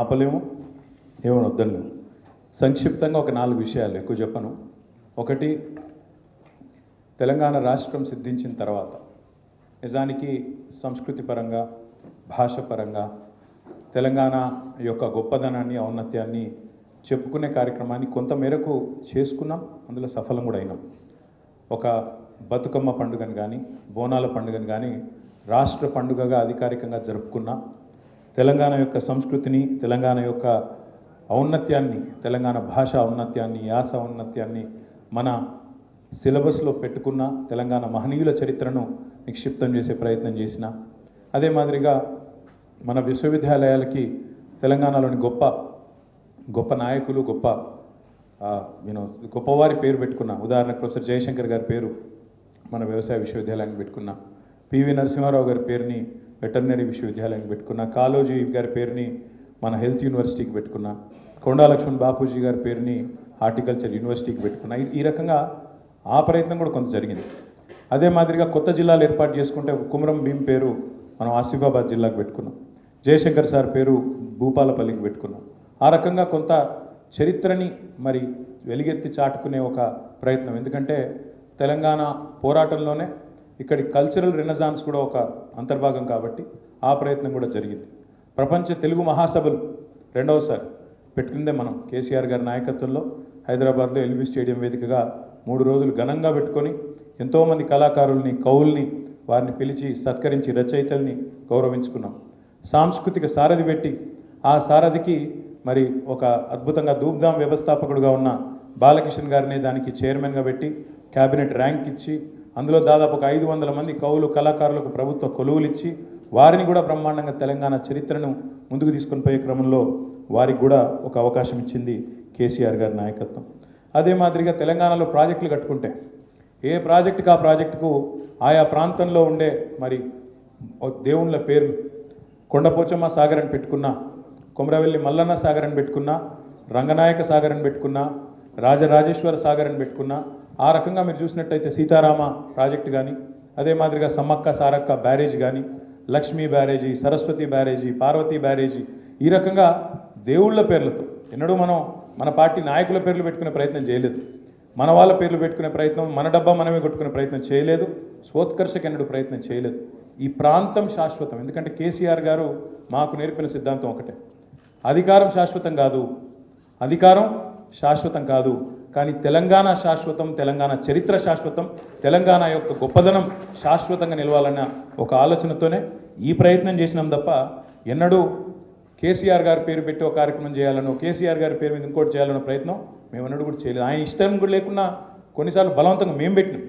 ఆపలేము, ఏమని వద్దలేము. సంక్షిప్తంగా ఒక 4 విషయాలు, ఎక్కువ చెప్పను. ఒకటి, తెలంగాణ రాష్ట్రం సిద్ధించిన తర్వాత నిజానికి సంస్కృతి పరంగా, భాష పరంగా తెలంగాణ యొక్క గొప్పదనాన్ని, ఔన్నత్యాన్ని చెప్పుకునే కార్యక్రమాన్ని కొంత మేరకు చేసుకున్నాం, అందులో సఫలం కూడా అయినాం. ఒక బతుకమ్మ పండుగను కానీ, బోనాల పండుగను కానీ రాష్ట్ర పండుగగా అధికారికంగా జరుపుకున్నాం. తెలంగాణ యొక్క సంస్కృతిని, తెలంగాణ యొక్క ఔన్నత్యాన్ని, తెలంగాణ భాష ఔన్నత్యాన్ని, యాస ఔన్నత్యాన్ని మన సిలబస్లో పెట్టుకున్న, తెలంగాణ మహనీయుల చరిత్రను నిక్షిప్తం చేసే ప్రయత్నం చేసిన. అదే మాదిరిగా మన విశ్వవిద్యాలయాలకి తెలంగాణలోని గొప్ప గొప్ప నాయకులు, గొప్పవారి పేరు పెట్టుకున్న. ఉదాహరణకు ప్రొఫెసర్ జయశంకర్ గారి పేరు మన వ్యవసాయ విశ్వవిద్యాలయానికి పెట్టుకున్న, పివి నరసింహారావు గారి పేరుని వెటర్నరీ విశ్వవిద్యాలయానికి పెట్టుకున్న, కాళోజీ గారి పేరుని మన హెల్త్ యూనివర్సిటీకి పెట్టుకున్న, కొండా లక్ష్మణ్ బాపూజీ గారి పేరుని హార్టికల్చర్ యూనివర్సిటీకి పెట్టుకున్న. ఈ రకంగా ఆ ప్రయత్నం కూడా కొంత జరిగింది. అదే మాదిరిగా కొత్త జిల్లాలు ఏర్పాటు చేసుకుంటే కుమరం భీం పేరు మనం ఆసిఫాబాద్ జిల్లాకు పెట్టుకున్నాం, జయశంకర్ సార్ పేరు భూపాలపల్లికి పెట్టుకున్నాం. ఆ రకంగా కొంత చరిత్రని మరి వెలుగెత్తి చాటుకునే ఒక ప్రయత్నం. ఎందుకంటే తెలంగాణ పోరాటంలోనే ఇక్కడి కల్చరల్ రెనెసాన్స్ కూడా ఒక అంతర్భాగం కాబట్టి ఆ ప్రయత్నం కూడా జరిగింది. ప్రపంచ తెలుగు మహాసభలు రెండవసారి పెట్టుకుందే మనం కేసీఆర్ గారి నాయకత్వంలో హైదరాబాద్లో ఎల్బీ స్టేడియం వేదికగా 3 రోజులు ఘనంగా పెట్టుకొని ఎంతోమంది కళాకారుల్ని, కవుల్ని వారిని పిలిచి సత్కరించి రచయితల్ని గౌరవించుకున్నాం. సాంస్కృతిక సారథి పెట్టి ఆ సారథికి మరి ఒక అద్భుతంగా ధూమ్ధాం వ్యవస్థాపకుడుగా ఉన్న బాలకిషన్ గారిని దానికి చైర్మన్గా పెట్టి క్యాబినెట్ ర్యాంక్ ఇచ్చి అందులో దాదాపు ఒక 500 మంది కవులు, కళాకారులకు ప్రభుత్వ కొలువులు ఇచ్చి వారిని కూడా బ్రహ్మాండంగా తెలంగాణ చరిత్రను ముందుకు తీసుకొని పోయే క్రమంలో వారికి కూడా ఒక అవకాశం ఇచ్చింది కేసీఆర్ గారి నాయకత్వం. అదే మాదిరిగా తెలంగాణలో ప్రాజెక్టులు కట్టుకుంటే ఏ ప్రాజెక్టుకు ఆ ప్రాజెక్టుకు ఆయా ప్రాంతంలో ఉండే మరి దేవుళ్ళ పేర్లు, కొండపోచమ్మ సాగర్ అని పెట్టుకున్నా, కొమరవెల్లి మల్లన్న సాగర్ అని పెట్టుకున్నా, రంగనాయక సాగర్ అని పెట్టుకున్నా, రాజరాజేశ్వర సాగర్ అని పెట్టుకున్నా. ఆ రకంగా మీరు చూసినట్టయితే సీతారామ ప్రాజెక్టు కానీ, అదే మాదిరిగా సమ్మక్క సారక్క బ్యారేజ్ కానీ, లక్ష్మీ బ్యారేజీ, సరస్వతి బ్యారేజీ, పార్వతీ బ్యారేజీ, ఈ రకంగా దేవుళ్ళ పేర్లతో ఎన్నడూ మనం మన పార్టీ నాయకుల పేర్లు పెట్టుకునే ప్రయత్నం చేయలేదు. మన వాళ్ళ పేర్లు పెట్టుకునే ప్రయత్నం, మన డబ్బా మనమే కొట్టుకునే ప్రయత్నం చేయలేదు. స్వోత్కర్షకు ఎన్నడూ ప్రయత్నం చేయలేదు. ఈ ప్రాంతం శాశ్వతం. ఎందుకంటే కేసీఆర్ గారు మాకు నేర్పిన సిద్ధాంతం ఒకటే, అధికారం శాశ్వతం కాదు, అధికారం శాశ్వతం కాదు, కానీ తెలంగాణ శాశ్వతం, తెలంగాణ చరిత్ర శాశ్వతం, తెలంగాణ యొక్క గొప్పదనం శాశ్వతంగా నిలవాలన్న ఒక ఆలోచనతోనే ఈ ప్రయత్నం చేసినాం తప్ప ఎన్నడూ కేసీఆర్ గారి పేరు పెట్టి ఒక కార్యక్రమం చేయాలనో, కేసీఆర్ గారి పేరు మీద ఇంకోటి చేయాలన్న ప్రయత్నం మేము ఎన్నడూ కూడా చేయలేదు. ఆయన ఇష్టం కూడా లేకున్నా కొన్నిసార్లు బలవంతంగా మేము పెట్టినాం.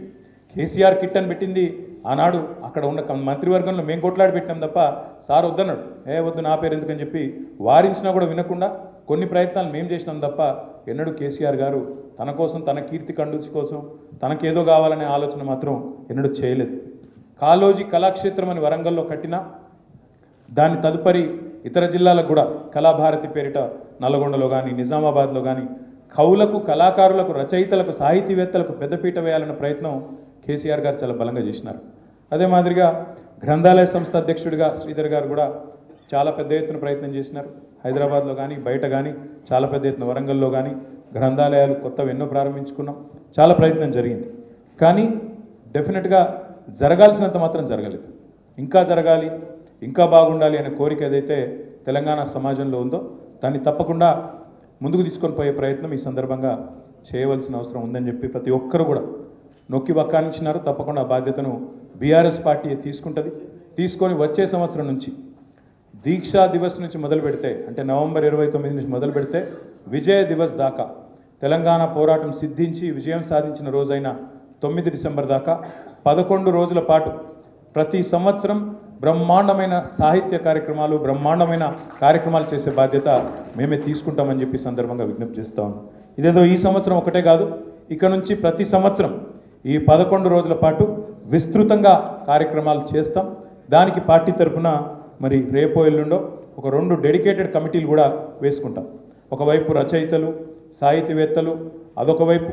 కేసీఆర్ కిట్ అని పెట్టింది ఆనాడు అక్కడ ఉన్న మంత్రివర్గంలో మేము కొట్లాడి పెట్టాం తప్ప సార్ వద్దన్నాడు, వద్దు నా పేరు ఎందుకని చెప్పి వారించినా కూడా వినకుండా కొన్ని ప్రయత్నాలు మేము చేసినాం తప్ప ఎన్నడూ కేసీఆర్ గారు తన కోసం, తన కీర్తి కండుచి కోసం, తనకేదో కావాలనే ఆలోచన మాత్రం ఎన్నడూ చేయలేదు. కాళోజీ కళాక్షేత్రం అని వరంగల్లో కట్టినా దాని తదుపరి ఇతర జిల్లాలకు కూడా కళాభారతి పేరిట నల్గొండలో కానీ, నిజామాబాద్లో కానీ కవులకు, కళాకారులకు, రచయితలకు, సాహితీవేత్తలకు పెద్దపీట వేయాలన్న ప్రయత్నం కేసీఆర్ గారు చాలా బలంగా చేసినారు. అదే మాదిరిగా గ్రంథాలయ సంస్థ అధ్యక్షుడిగా శ్రీధర్ గారు కూడా చాలా పెద్ద ఎత్తున ప్రయత్నం చేసినారు. హైదరాబాద్లో కానీ, బయట కానీ చాలా పెద్ద ఎత్తున, వరంగల్లో కానీ గ్రంథాలయాలు కొత్తవి ఎన్నో ప్రారంభించుకున్నాం. చాలా ప్రయత్నం జరిగింది. కానీ డెఫినెట్గా జరగాల్సినంత మాత్రం జరగలేదు. ఇంకా జరగాలి, ఇంకా బాగుండాలి అనే కోరిక ఏదైతే తెలంగాణ సమాజంలో ఉందో దాన్ని తప్పకుండా ముందుకు తీసుకొని పోయే ప్రయత్నం ఈ సందర్భంగా చేయవలసిన అవసరం ఉందని చెప్పి ప్రతి ఒక్కరు కూడా నొక్కి వక్కానించినారు. తప్పకుండా ఆ బాధ్యతను బీఆర్ఎస్ పార్టీ తీసుకుంటుంది. తీసుకొని వచ్చే సంవత్సరం నుంచి దీక్షా దివస్ నుంచి మొదలు పెడితే, అంటే నవంబర్ 29 నుంచి మొదలు పెడితే విజయ దివస్ దాకా, తెలంగాణ పోరాటం సిద్ధించి విజయం సాధించిన రోజైన 9 డిసెంబర్ దాకా 11 రోజుల పాటు ప్రతి సంవత్సరం బ్రహ్మాండమైన సాహిత్య కార్యక్రమాలు, బ్రహ్మాండమైన కార్యక్రమాలు చేసే బాధ్యత మేమే తీసుకుంటామని చెప్పి సందర్భంగా విజ్ఞప్తి చేస్తా ఉన్నాం. ఇదేదో ఈ సంవత్సరం ఒకటే కాదు, ఇక నుంచి ప్రతి సంవత్సరం ఈ 11 రోజుల పాటు విస్తృతంగా కార్యక్రమాలు చేస్తాం. దానికి పార్టీ తరఫున మరి రేపో ఎల్లుండో ఒక 2 డెడికేటెడ్ కమిటీలు కూడా వేసుకుంటాం. ఒకవైపు రచయితలు, సాహితీవేత్తలు, అదొక వైపు,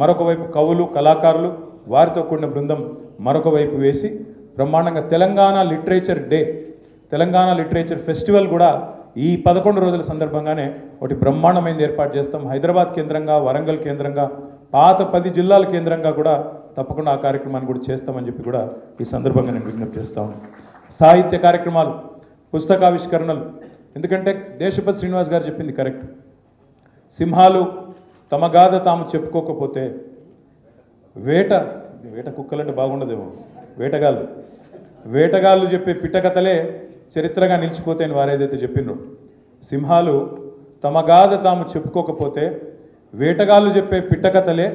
మరొక వైపు కవులు, కళాకారులు, వారితో కూడిన బృందం మరొక వైపు వేసి బ్రహ్మాండంగా Telangana literature day, Telangana literature festival కూడా ఈ 11 రోజుల సందర్భంగానే ఒకటి బ్రహ్మాండమైనది ఏర్పాటు చేస్తాం. హైదరాబాద్ కేంద్రంగా, వరంగల్ కేంద్రంగా, పాత 10 జిల్లాల కేంద్రంగా కూడా తప్పకుండా ఆ కార్యక్రమాన్ని కూడా చేస్తామని చెప్పి కూడా ఈ సందర్భంగా నేను విజ్ఞప్తి చేస్తాను. సాహిత్య కార్యక్రమాలు, పుస్తకావిష్కరణలు, ఎందుకంటే దేశపతి శ్రీనివాస్ గారు చెప్పింది కరెక్ట్. సింహాలు తమ గాథ తాము చెప్పుకోకపోతే వేట కుక్కలంటే బాగుండదేమో, వేటగాళ్ళు చెప్పే పిట్టకథలే చరిత్రగా నిలిచిపోతాయని వారు ఏదైతే చెప్పినో, సింహాలు తమ గాథ తాము చెప్పుకోకపోతే వేటగాళ్ళు చెప్పే పిట్టకథలే